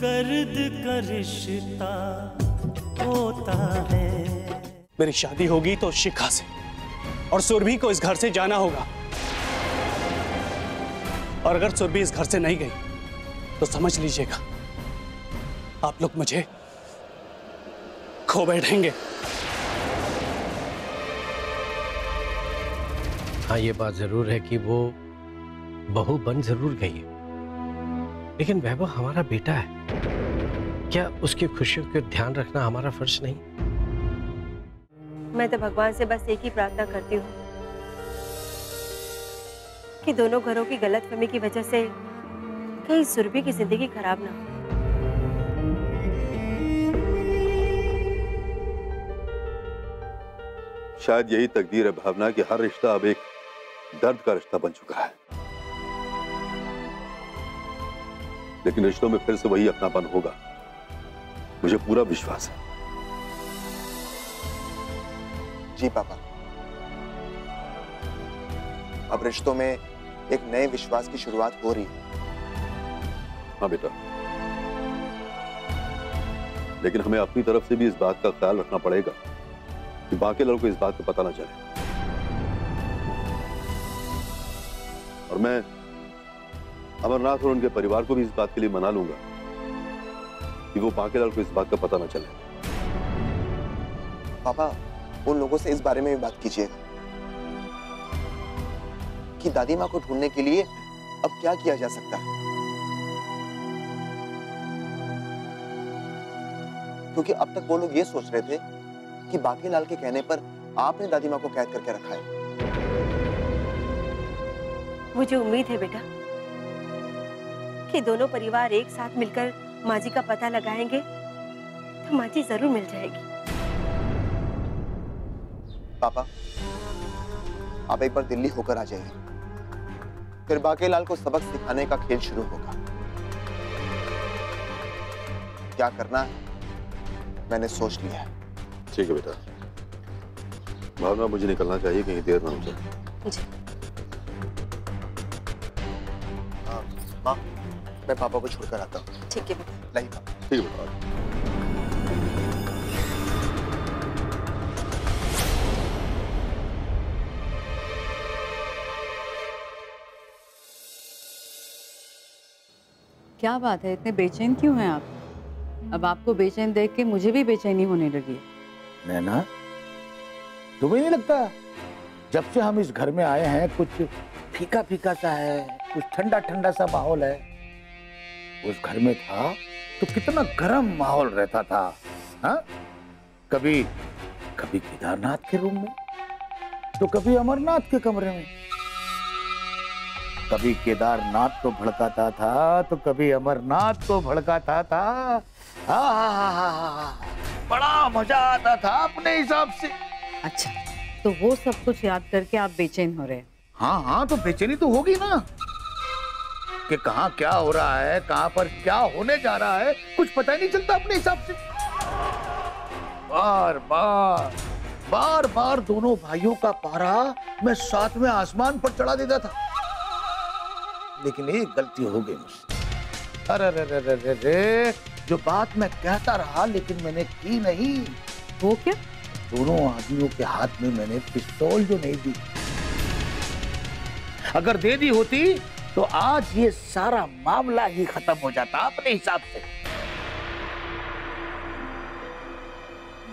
दर्द का रिश्ता होता है। मेरी शादी होगी तो शिखा से, और सुरभि को इस घर से जाना होगा। और अगर सुरभि इस घर से नहीं गई तो समझ लीजिएगा आप लोग मुझे खो बैठेंगे। हाँ, ये बात जरूर है कि वो बहू बन जरूर गई है, लेकिन वैभव हमारा बेटा है। क्या उसकी खुशियों का ध्यान रखना हमारा फर्ज नहीं? मैं तो भगवान से बस एक ही प्रार्थना करती हूँ कि दोनों घरों की गलतफहमी की वजह से कहीं सुरभि की जिंदगी खराब ना हो। शायद यही तकदीर है भावना कि हर रिश्ता अब एक दर्द का रिश्ता बन चुका है, लेकिन रिश्तों में फिर से वही अपनापन होगा, मुझे पूरा विश्वास है। जी पापा, अब रिश्तों में एक नए विश्वास की शुरुआत हो रही है। हाँ बेटा, लेकिन हमें अपनी तरफ से भी इस बात का ख्याल रखना पड़ेगा कि बाकी लोगों को इस बात का पता ना चले। और मैं अमरनाथ और उनके परिवार को भी इस बात के लिए मना लूंगा कि वो बाकीलाल को इस बात का पता ना चले। पापा, उन लोगों से इस बारे में भी बात कीजिएगा कि दादी माँ को ढूंढने के लिए अब क्या किया जा सकता है, क्योंकि अब तक वो लोग ये सोच रहे थे कि बाकीलाल के कहने पर आपने दादी माँ को कैद करके रखा है। मुझे उम्मीद है बेटा कि दोनों परिवार एक साथ मिलकर माँ जी का पता लगाएंगे तो माँ जी जरूर मिल जाएगी। पापा, आप एक बार दिल्ली होकर आ जाइए, फिर बाकीलाल को सबक सिखाने का खेल शुरू होगा। क्या करना है मैंने सोच लिया है। ठीक है बेटा। भावना, मुझे निकलना चाहिए, कहीं देर ना हो जाए। जी। माँ, मैं पापा को छोड़कर आता हूँ। ठीक है बेटा। नहीं पापा। ठीक है बेटा। क्या बात है, इतने बेचैन क्यों हैं आप? अब आपको बेचैन देख के मुझे भी बेचैनी होने लगी है। नैना, तुम्हें नहीं लगता जब से हम इस घर में आए हैं कुछ फीका फीका सा है, कुछ ठंडा ठंडा सा माहौल है? उस घर में था तो कितना गर्म माहौल रहता था। हाँ, कभी कभी केदारनाथ के रूम में, तो कभी अमरनाथ के कमरे में। कभी केदारनाथ को भड़काता था तो कभी अमरनाथ को भड़काता था। बड़ा मजा आता था अपने हिसाब से। अच्छा, तो वो सब कुछ याद करके आप बेचैन हो रहे हैं? हाँ हाँ, तो बेचैनी तो होगी ना कि कहाँ क्या हो रहा है, कहाँ पर क्या होने जा रहा है, कुछ पता ही नहीं चलता अपने हिसाब से। बार बार दोनों भाइयों का पारा मैं 7वें आसमान पर चढ़ा देता था, लेकिन एक गलती हो गई मुझसे। अरे जो बात मैं कहता रहा लेकिन मैंने की नहीं। वो क्या? दोनों आदमियों के हाथ में मैंने पिस्तौल जो नहीं दी। अगर दे दी होती तो आज ये सारा मामला ही खत्म हो जाता अपने हिसाब से।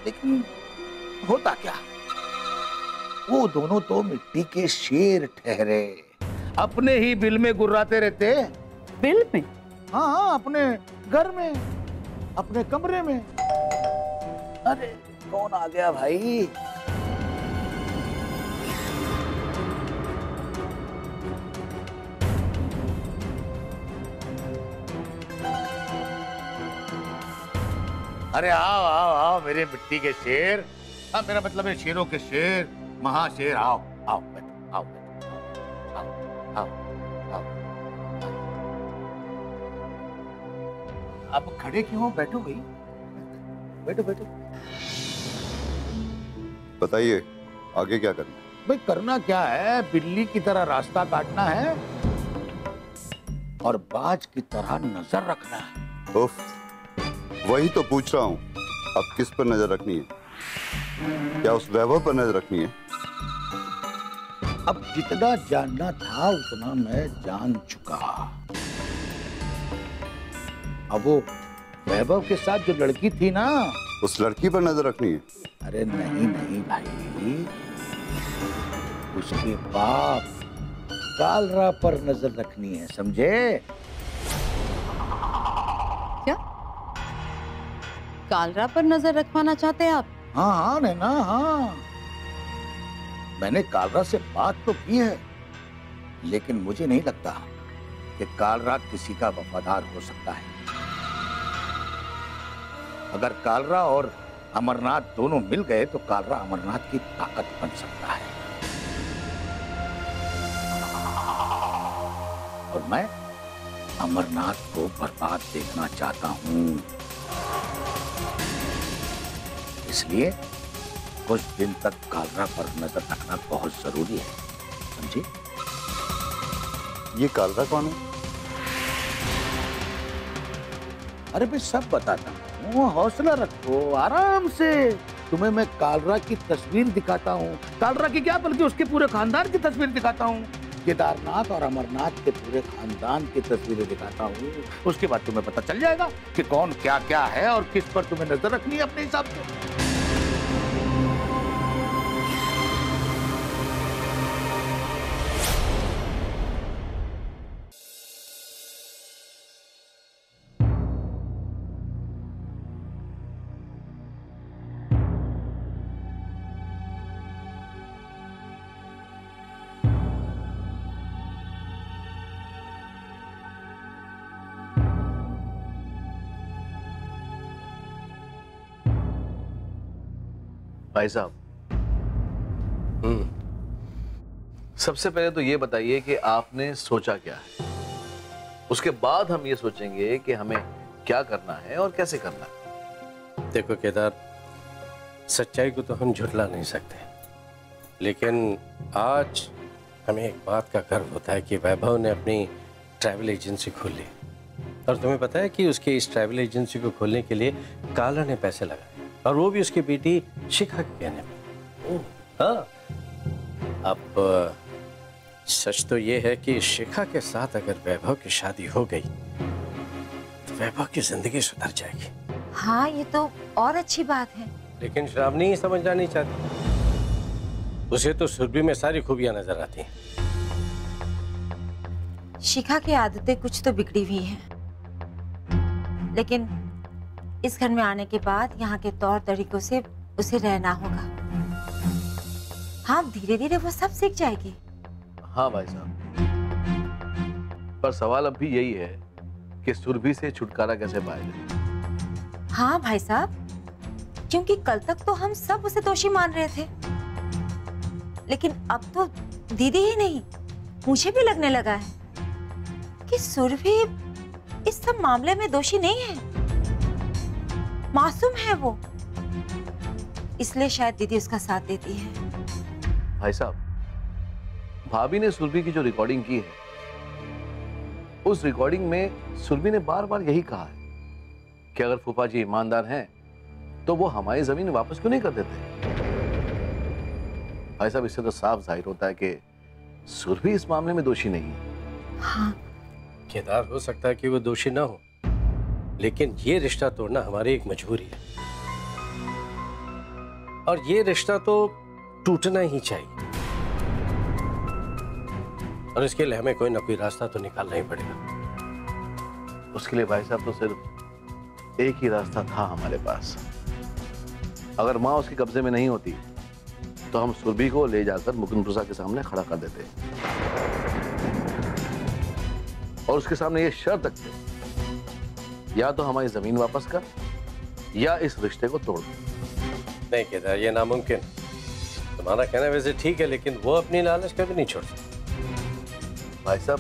लेकिन होता क्या, वो दोनों तो मिट्टी के शेर ठहरे, अपने ही बिल में गुर्राते रहते। बिल में? हाँ, अपने घर में, अपने कमरे में। अरे कौन आ गया भाई? अरे आओ आओ आओ मेरे मिट्टी के शेर। हाँ, मेरा मतलब है शेरों के शेर, महाशेर। आओ आओ बैठो, आओ बैठो, आओ आओ आओ। आप खड़े क्यों हो? बैठो भाई, बैठो बैठो। बताइए आगे क्या करना है? भाई करना क्या है, बिल्ली की तरह रास्ता काटना है और बाज की तरह नजर रखना है। उफ, वही तो पूछ रहा हूं, अब किस पर नजर रखनी है? क्या उस वैभव पर नजर रखनी है? अब जितना जानना था उतना मैं जान चुका। अब वो वैभव के साथ जो लड़की थी ना, उस लड़की पर नजर रखनी है? अरे नहीं नहीं भाई, उसके बाप कालरा पर नजर रखनी है, समझे? क्या कालरा पर नजर रखवाना चाहते हैं आप? हाँ हाँ नैना, हाँ मैंने कालरा से बात तो की है, लेकिन मुझे नहीं लगता कि कालरा किसी का वफादार हो सकता है। अगर कालरा और अमरनाथ दोनों मिल गए तो कालरा अमरनाथ की ताकत बन सकता है, और मैं अमरनाथ को बर्बाद देखना चाहता हूं। इसलिए कुछ दिन तक कालरा पर नजर रखना बहुत जरूरी है, समझे? ये कालरा कौन है? अरे मैं सब बताता हूँ, हौसला रखो, आराम से। तुम्हें मैं कालरा की तस्वीर दिखाता हूँ, कालरा की क्या बल्कि उसके पूरे खानदान की तस्वीर दिखाता हूँ, केदारनाथ और अमरनाथ के पूरे खानदान की तस्वीरें दिखाता हूँ। उसके बाद तुम्हें पता चल जाएगा कि कौन क्या क्या है और किस पर तुम्हें नजर रखनी है अपने हिसाब से। भाई साहब, सबसे पहले तो ये बताइए कि आपने सोचा क्या है, उसके बाद हम ये सोचेंगे कि हमें क्या करना है और कैसे करना है। देखो केदार, सच्चाई को तो हम झुठला नहीं सकते, लेकिन आज हमें एक बात का गर्व होता है कि वैभव ने अपनी ट्रैवल एजेंसी खोल ली, और तुम्हें पता है कि उसकी इस ट्रैवल एजेंसी को खोलने के लिए काला ने पैसे लगाए, और वो भी उसकी बेटी शिखा के कहने पे। हाँ, अब सच तो ये है कि शिखा के साथ अगर वैभव की शादी हो गई तो वैभव की जिंदगी सुधर जाएगी। हाँ, ये तो और अच्छी बात है। लेकिन श्रावणी ही समझना नहीं चाहती, उसे तो सुरभि में सारी खूबियां नजर आती हैं। शिखा की आदतें कुछ तो बिगड़ी हुई हैं, लेकिन इस घर में आने के बाद यहाँ के तौर तरीकों से उसे रहना होगा। हाँ, धीरे धीरे वो सब सीख जाएगी। हाँ भाई साहब, पर सवाल अब भी यही है कि सुरभि से छुटकारा कैसे पाया जाए। हाँ भाई साहब, क्योंकि कल तक तो हम सब उसे दोषी मान रहे थे, लेकिन अब तो दीदी ही नहीं, मुझे भी लगने लगा है कि सुरभि इस सब मामले में दोषी नहीं है, मासूम है वो, इसलिए शायद दीदी उसका साथ देती है। भाई साहब, भाभी ने सुरभि की जो रिकॉर्डिंग की है, उस रिकॉर्डिंग में सुरभि ने बार बार यही कहा है कि अगर फूफा जी ईमानदार हैं तो वो हमारी जमीन वापस क्यों नहीं कर देते। भाई साहब, इससे तो साफ जाहिर होता है कि सुरभि इस मामले में दोषी नहीं है। हाँ केदार, हो सकता है कि वो दोषी ना हो, लेकिन ये रिश्ता तोड़ना हमारी एक मजबूरी है, और ये रिश्ता तो टूटना ही चाहिए, और इसके लिए हमें कोई ना कोई रास्ता तो निकालना ही पड़ेगा। उसके लिए भाई साहब तो सिर्फ एक ही रास्ता था हमारे पास। अगर माँ उसके कब्जे में नहीं होती तो हम सुरभि को ले जाकर मुकुंद प्रसाद के सामने खड़ा कर देते और उसके सामने ये शर्त रखते, या तो हमारी जमीन वापस कर या इस रिश्ते को तोड़ दे। नहीं केदार, ये नामुमकिन। तुम्हारा कहना वैसे ठीक है, लेकिन वो अपनी लालच कभी नहीं छोड़ सकती। भाई साहब,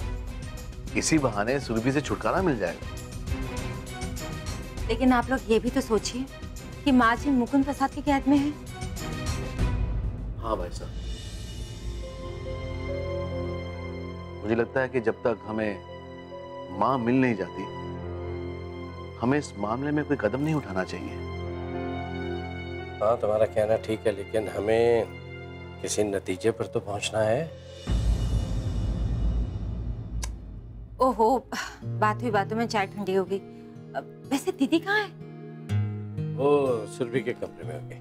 इसी बहाने सुरभि से छुटकारा मिल जाएगा। लेकिन आप लोग ये भी तो सोचिए कि माँ जी मुकुंद प्रसाद की कैद में है। हाँ भाई साहब, मुझे लगता है कि जब तक हमें माँ मिल नहीं जाती हमें इस मामले में कोई कदम नहीं उठाना चाहिए? हाँ, तुम्हारा कहना ठीक है, लेकिन हमें किसी नतीजे पर तो पहुंचना है। ओहो, बात हुई बातों में चाय ठंडी होगी। वैसे दीदी कहाँ है? वो सुरभि के कमरे में होगी।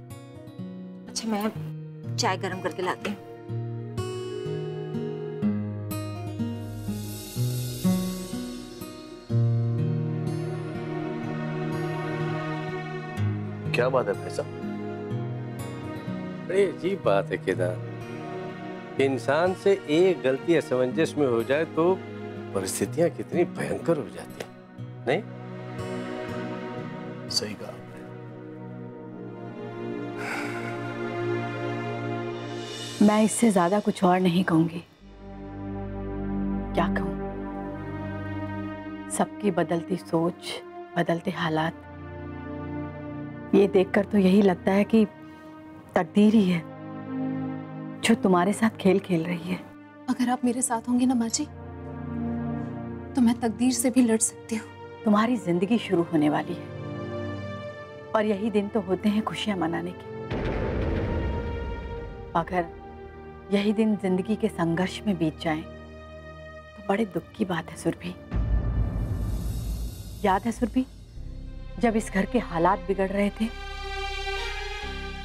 अच्छा, मैं चाय गरम करके लाती हूँ। क्या बात है भाई साहब? बड़ी अजीब बात है केदार, कि इंसान से एक गलती असमंजस में हो जाए तो परिस्थितियां कितनी भयंकर हो जाती हैं, नहीं? सही कहा आपने। मैं इससे ज्यादा कुछ और नहीं कहूंगी। क्या कहूं? सबकी बदलती सोच, बदलते हालात, ये देखकर तो यही लगता है कि तकदीर ही है जो तुम्हारे साथ खेल खेल रही है। अगर आप मेरे साथ होंगे ना माँ जी, तो मैं तकदीर से भी लड़ सकती हूँ। तुम्हारी जिंदगी शुरू होने वाली है और यही दिन तो होते हैं खुशियां मनाने के। अगर यही दिन जिंदगी के संघर्ष में बीत जाएं, तो बड़े दुख की बात है सुरभि। याद है सुरभि, जब इस घर के हालात बिगड़ रहे थे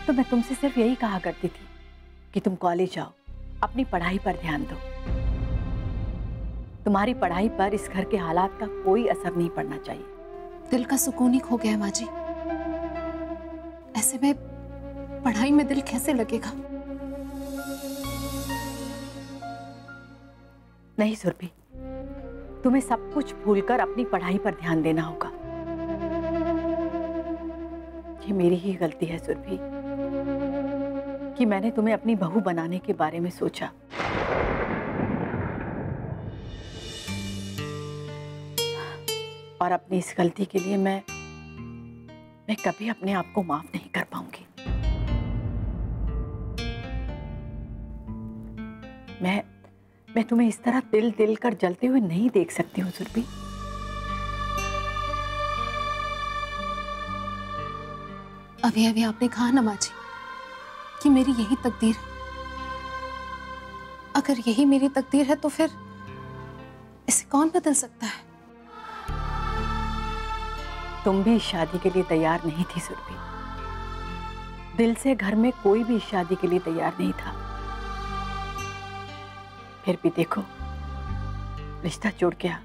तो मैं तुमसे सिर्फ यही कहा करती थी कि तुम कॉलेज जाओ, अपनी पढ़ाई पर ध्यान दो। तुम्हारी पढ़ाई पर इस घर के हालात का कोई असर नहीं पड़ना चाहिए। दिल का सुकून ही खो गया माँ जी। ऐसे में पढ़ाई में दिल कैसे लगेगा? नहीं सुरभि, तुम्हें सब कुछ भूलकर अपनी पढ़ाई पर ध्यान देना होगा। ये मेरी ही गलती है सुरभि कि मैंने तुम्हें अपनी बहू बनाने के बारे में सोचा। और अपनी इस गलती के लिए मैं कभी अपने आप को माफ नहीं कर पाऊंगी। मैं तुम्हें इस तरह दिल दिल कर जलते हुए नहीं देख सकती हूँ सुरभि। अभी अभी आपने कहा ना माँ जी कि मेरी यही तकदीर है। अगर यही मेरी तकदीर है तो फिर इसे कौन बदल सकता है? तुम भी इस शादी के लिए तैयार नहीं थी सुरभि। दिल से घर में कोई भी इस शादी के लिए तैयार नहीं था। फिर भी देखो, रिश्ता जुड़ गया,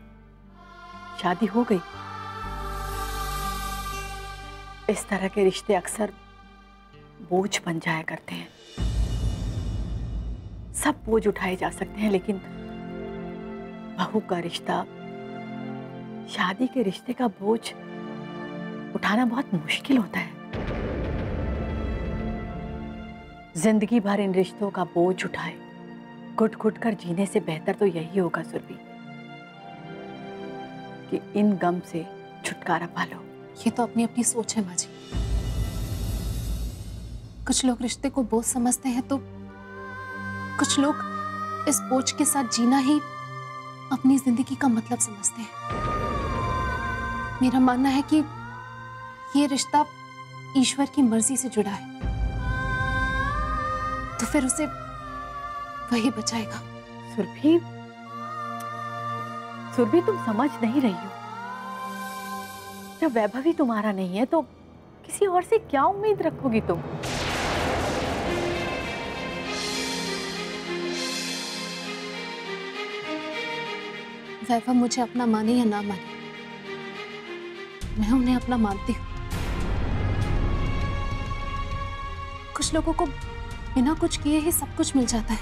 शादी हो गई। इस तरह के रिश्ते अक्सर बोझ बन जाया करते हैं। सब बोझ उठाए जा सकते हैं, लेकिन बहू का रिश्ता, शादी के रिश्ते का बोझ उठाना बहुत मुश्किल होता है। जिंदगी भर इन रिश्तों का बोझ उठाए घुट घुट कर जीने से बेहतर तो यही होगा सुरभि कि इन गम से छुटकारा पालो। ये तो अपनी अपनी सोच है माँ जी। कुछ लोग रिश्ते को बोझ समझते हैं तो कुछ लोग इस बोझ के साथ जीना ही अपनी जिंदगी का मतलब समझते हैं। मेरा मानना है कि ये रिश्ता ईश्वर की मर्जी से जुड़ा है, तो फिर उसे वही बचाएगा। सुरभि, तुम समझ नहीं रही हो। जब वैभव ही तुम्हारा नहीं है तो किसी और से क्या उम्मीद रखोगी तुम? वैभव मुझे अपना माने या ना माने, मैं उन्हें अपना मानती हूँ। कुछ लोगों को बिना कुछ किए ही सब कुछ मिल जाता है।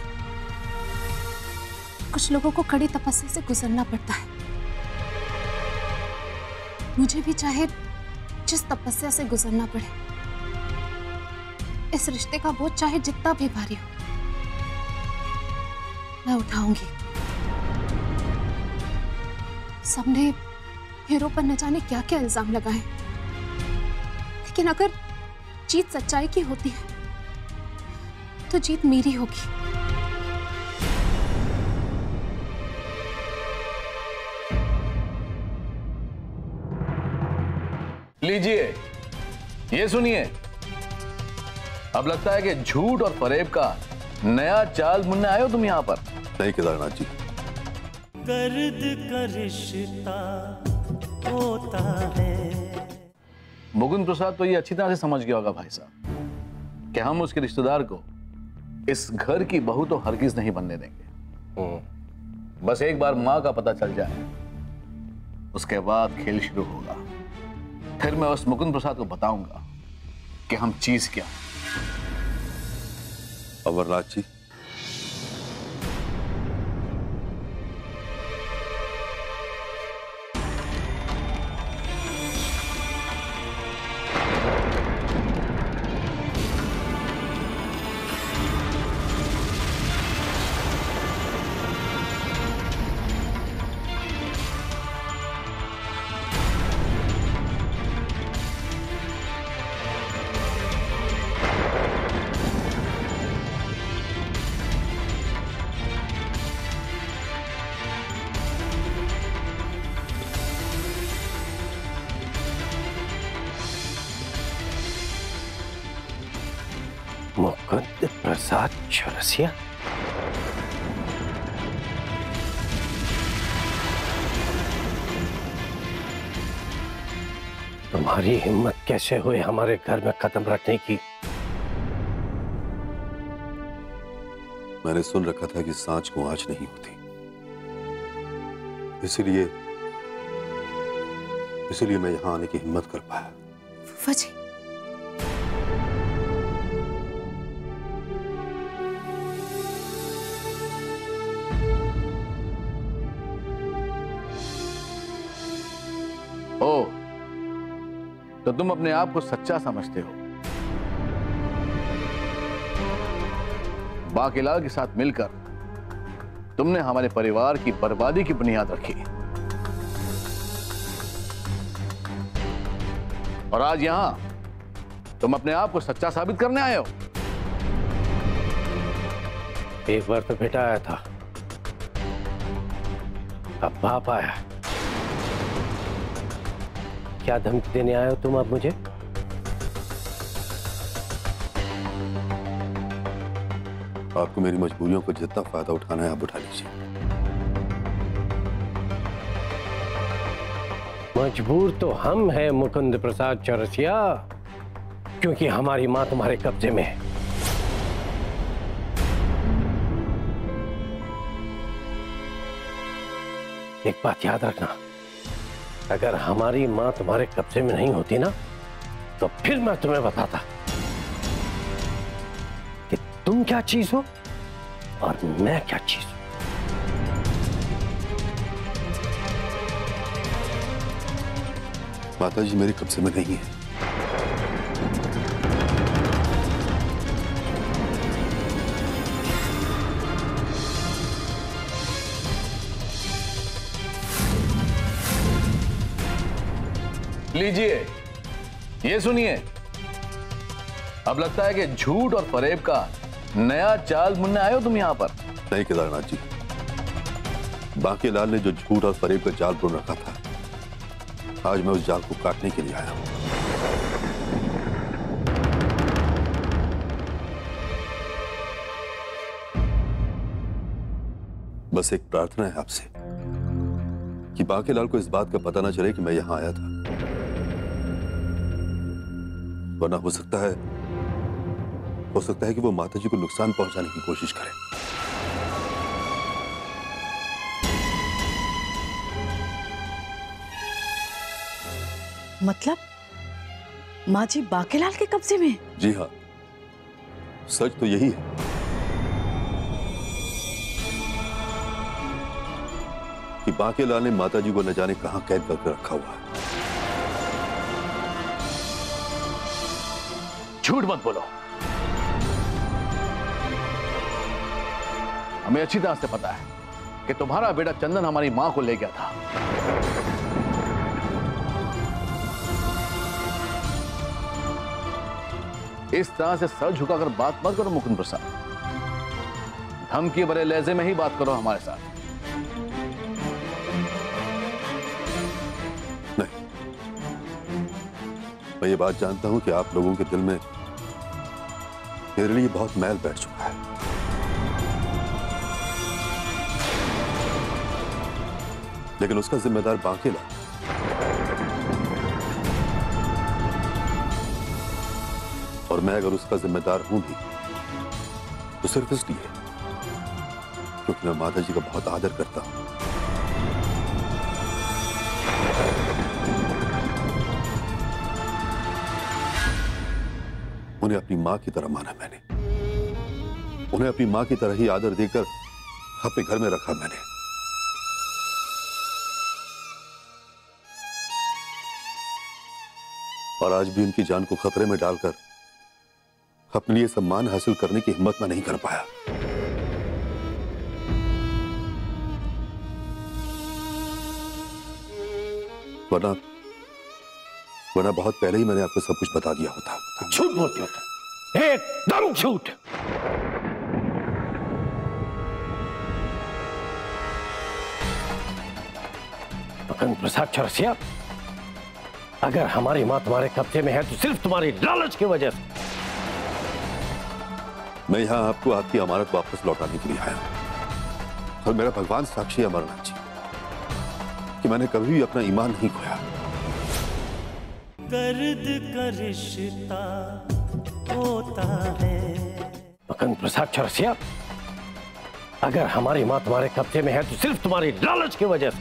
कुछ लोगों को कड़ी तपस्या से गुजरना पड़ता है। मुझे भी चाहे जिस तपस्या से गुजरना पड़े, इस रिश्ते का बोझ चाहे जितना भी भारी हो, मैं उठाऊंगी। सबने हीरो पर न जाने क्या क्या इल्जाम लगाए, लेकिन अगर जीत सच्चाई की होती है तो जीत मेरी होगी। लीजिए, ये सुनिए। अब लगता है कि झूठ और फरेब का नया चाल बुनने आए हो तुम यहाँ पर। नहीं केदारनाथ जी, दर्द का रिश्ता होता है। मुकुंद प्रसाद तो ये अच्छी तरह से समझ गया होगा भाई साहब कि हम उसके रिश्तेदार को इस घर की बहू तो हरगिज नहीं बनने देंगे। बस एक बार माँ का पता चल जाए, उसके बाद खेल शुरू होगा। फिर मैं उस मुकुंद प्रसाद को बताऊंगा कि हम चीज क्या। अमरनाथ जी, मुकुंद प्रसाद चौरसिया, तुम्हारी हिम्मत कैसे हुई हमारे घर में कदम रखने की? मैंने सुन रखा था कि सांच को आंच नहीं होती, इसीलिए मैं यहां आने की हिम्मत कर पाया। फूफा जी, ओ, तो तुम अपने आप को सच्चा समझते हो। बाकीलाल के साथ मिलकर तुमने हमारे परिवार की बर्बादी की बुनियाद रखी, और आज यहां तुम अपने आप को सच्चा साबित करने आए हो। एक बार तो बेटा आया था, अब बाप आया। क्या धमकी देने आए हो तुम अब मुझे? आपको मेरी मजबूरियों को जितना फायदा उठाना है आप उठा लीजिए। मजबूर तो हम हैं मुकुंद प्रसाद चौरसिया, क्योंकि हमारी मां तुम्हारे कब्जे में है। एक बात याद रखना, अगर हमारी मां तुम्हारे कब्जे में नहीं होती ना, तो फिर मैं तुम्हें बताता कि तुम क्या चीज हो और मैं क्या चीज हूं। माता जी मेरे कब्जे में नहीं है। लीजिए, ये सुनिए। अब लगता है कि झूठ और फरेब का नया चाल बुनने आए हो तुम यहां पर। नहीं केदारनाथ जी, बाकीलाल ने जो झूठ और फरेब का जाल बुन रखा था, आज मैं उस जाल को काटने के लिए आया हूं। बस एक प्रार्थना है आपसे कि बाकीलाल को इस बात का पता ना चले कि मैं यहां आया था, वरना हो सकता है कि वो माता जी को नुकसान पहुंचाने की कोशिश करे। मतलब माँ जी बाकीलाल के कब्जे में? जी हाँ, सच तो यही है। कि बाकीलाल ने माता जी को न जाने कहां कैद करके रखा हुआ है। झूठ मत बोलो, हमें अच्छी तरह से पता है कि तुम्हारा बेटा चंदन हमारी मां को ले गया था। इस तरह से सर झुकाकर बात मत करो मुकुंद प्रसाद, धमकी भरे लहजे में ही बात करो हमारे साथ। मैं ये बात जानता हूं कि आप लोगों के दिल में मेरे लिए बहुत मैल बैठ चुका है। लेकिन उसका जिम्मेदार बांकेलाल। और मैं अगर उसका जिम्मेदार हूं भी तो सिर्फ इसलिए क्योंकि मैं माता जी का बहुत आदर करता हूं। उन्हें अपनी मां की तरह माना मैंने, उन्हें अपनी मां की तरह ही आदर देकर अपने घर में रखा मैंने। और आज भी उनकी जान को खतरे में डालकर अपने लिए सम्मान हासिल करने की हिम्मत मैं नहीं कर पाया। वरना बहुत पहले ही मैंने आपको सब कुछ बता दिया होता। झूठ बोलते होता, एकदम झूठ। मकन प्रसाद चौरसिया, अगर हमारी मां तुम्हारे कब्जे में है तो सिर्फ तुम्हारी लालच की वजह से। मैं यहां आपको आपकी अमानत वापस लौटाने के लिए आया हूं। और मेरा भगवान साक्षी है अमरनाथ जी कि मैंने कभी भी अपना ईमान नहीं खोया। दर्द का रिश्ता होता है। मकन प्रसाद चौरसिया, अगर हमारी मां तुम्हारे कब्जे में है तो सिर्फ तुम्हारी लालच की वजह से।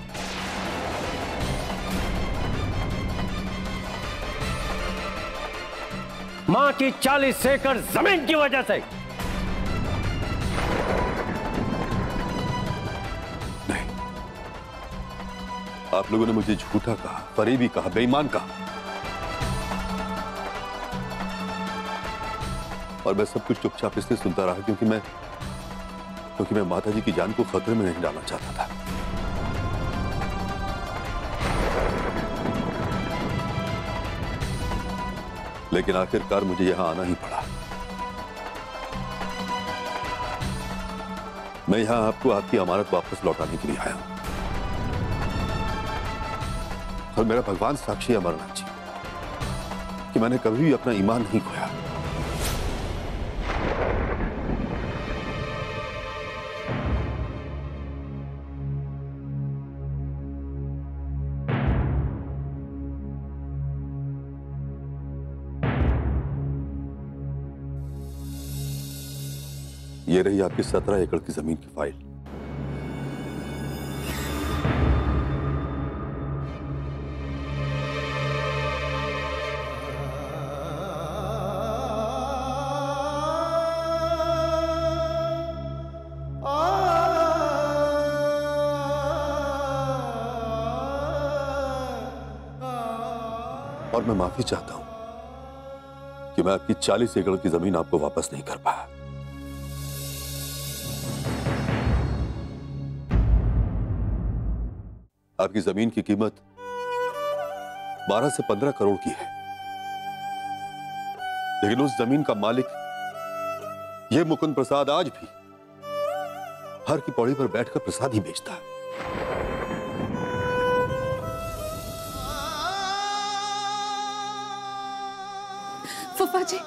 मां की 40 एकड़ जमीन की वजह से। नहीं, आप लोगों ने मुझे झूठा कहा, फरेबी कहा, बेईमान कहा। और मैं सब कुछ चुपचाप इसलिए सुनता रहा क्योंकि मैं माता जी की जान को खतरे में नहीं डालना चाहता था। लेकिन आखिरकार मुझे यहां आना ही पड़ा। मैं यहां आपको आपकी अमानत वापस लौटाने के लिए आया हूं। और मेरा भगवान साक्षी है अमरनाथ जी कि मैंने कभी भी अपना ईमान नहीं खोया। ये रही आपकी 17 एकड़ की जमीन की फाइल। और मैं माफी चाहता हूं कि मैं आपकी 40 एकड़ की जमीन आपको वापस नहीं कर पाया। आपकी जमीन की कीमत 12 से 15 करोड़ की है, लेकिन उस जमीन का मालिक यह मुकुंद प्रसाद आज भी हर की पौड़ी पर बैठकर प्रसाद ही बेचता है। फूफा जी,